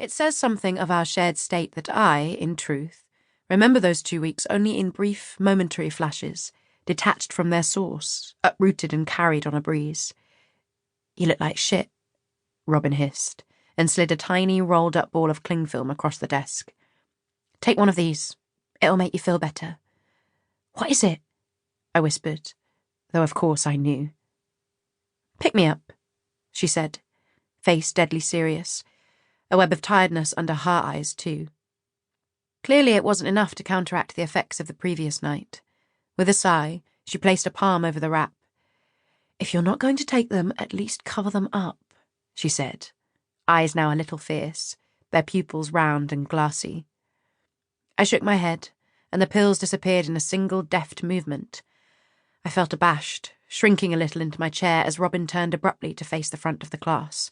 It says something of our shared state that I, in truth, remember those 2 weeks only in brief, momentary flashes, detached from their source, uprooted and carried on a breeze. You look like shit, Robin hissed, and slid a tiny, rolled-up ball of cling film across the desk. Take one of these. It'll make you feel better. What is it? I whispered, though of course I knew. Pick me up, she said, face deadly serious, a web of tiredness under her eyes too. Clearly it wasn't enough to counteract the effects of the previous night. With a sigh, she placed a palm over the wrap. If you're not going to take them, at least cover them up, she said, eyes now a little fierce, their pupils round and glassy. I shook my head, and the pills disappeared in a single deft movement. I felt abashed, shrinking a little into my chair as Robin turned abruptly to face the front of the class.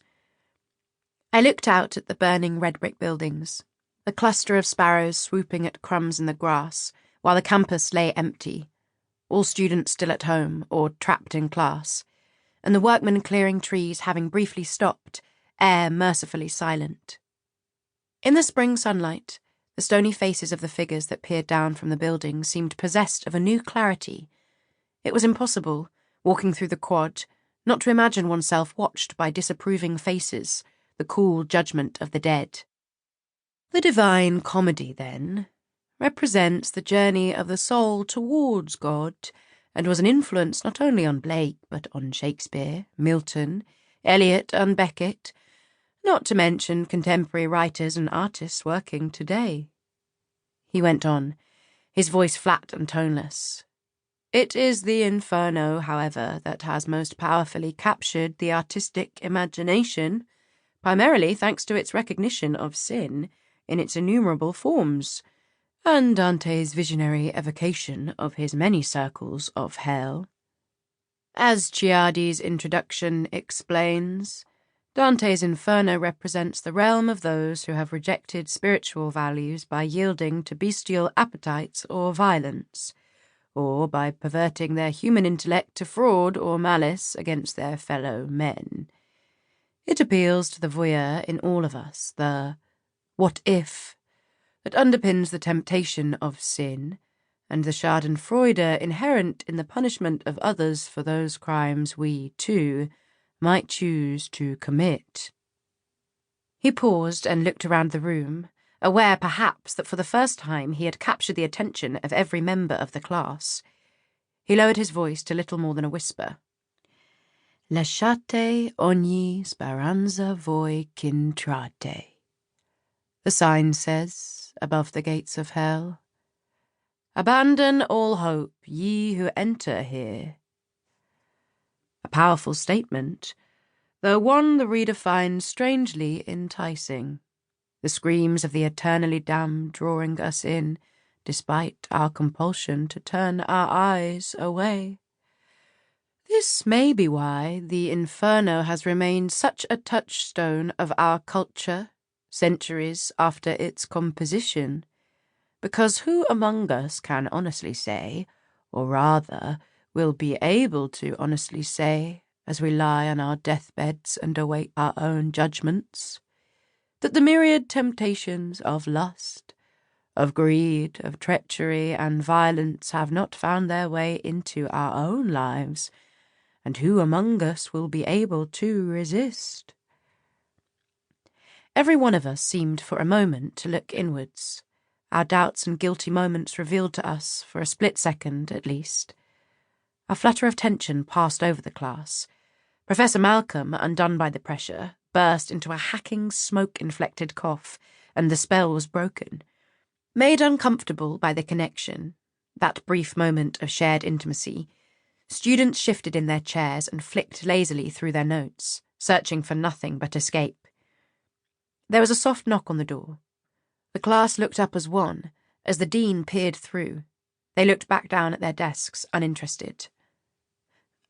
I looked out at the burning red-brick buildings, the cluster of sparrows swooping at crumbs in the grass, while the campus lay empty, all students still at home or trapped in class, and the workmen clearing trees having briefly stopped, air mercifully silent. In the spring sunlight, the stony faces of the figures that peered down from the building seemed possessed of a new clarity. It was impossible, walking through the quad, not to imagine oneself watched by disapproving faces, the cool judgment of the dead. The Divine Comedy, then, represents the journey of the soul towards God, and was an influence not only on Blake, but on Shakespeare, Milton, Eliot and Beckett, not to mention contemporary writers and artists working today. He went on, his voice flat and toneless. It is the Inferno, however, that has most powerfully captured the artistic imagination, primarily thanks to its recognition of sin in its innumerable forms, and Dante's visionary evocation of his many circles of hell. As Ciardi's introduction explains, Dante's Inferno represents the realm of those who have rejected spiritual values by yielding to bestial appetites or violence, or by perverting their human intellect to fraud or malice against their fellow men. It appeals to the voyeur in all of us, the what if, that underpins the temptation of sin, and the schadenfreude inherent in the punishment of others for those crimes we, too, might choose to commit. He paused and looked around the room, aware perhaps that for the first time he had captured the attention of every member of the class. He lowered his voice to little more than a whisper. Lasciate ogni speranza voi qu'entrate. The sign says, above the gates of hell. Abandon all hope, ye who enter here. A powerful statement, though one the reader finds strangely enticing. The screams of the eternally damned drawing us in, despite our compulsion to turn our eyes away. This may be why the Inferno has remained such a touchstone of our culture, centuries after its composition, because who among us can honestly say, or rather will be able to honestly say, as we lie on our deathbeds and await our own judgments, that the myriad temptations of lust, of greed, of treachery and violence have not found their way into our own lives, and who among us will be able to resist? Every one of us seemed for a moment to look inwards, our doubts and guilty moments revealed to us for a split second at least. A flutter of tension passed over the class. Professor Malcolm, undone by the pressure, burst into a hacking, smoke-inflected cough, and the spell was broken. Made uncomfortable by the connection, that brief moment of shared intimacy, students shifted in their chairs and flicked lazily through their notes, searching for nothing but escape. There was a soft knock on the door. The class looked up as one, as the dean peered through. They looked back down at their desks, uninterested.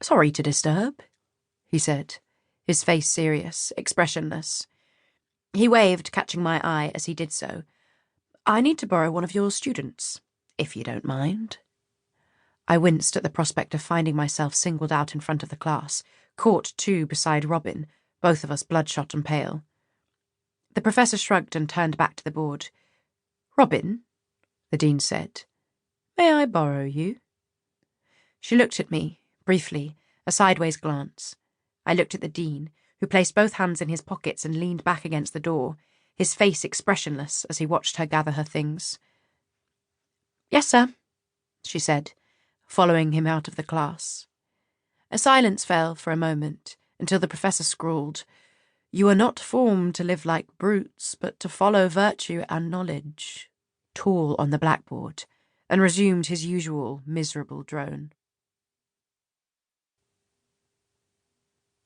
"Sorry to disturb," he said, his face serious, expressionless. He waved, catching my eye as he did so. "I need to borrow one of your students, if you don't mind." I winced at the prospect of finding myself singled out in front of the class, caught too beside Robin, both of us bloodshot and pale. The professor shrugged and turned back to the board. "Robin," the dean said, "may I borrow you?" She looked at me, briefly, a sideways glance. I looked at the dean, who placed both hands in his pockets and leaned back against the door, his face expressionless as he watched her gather her things. "Yes, sir," she said, following him out of the class. A silence fell for a moment, until the professor scrawled, "You are not formed to live like brutes, but to follow virtue and knowledge," tall on the blackboard, and resumed his usual miserable drone.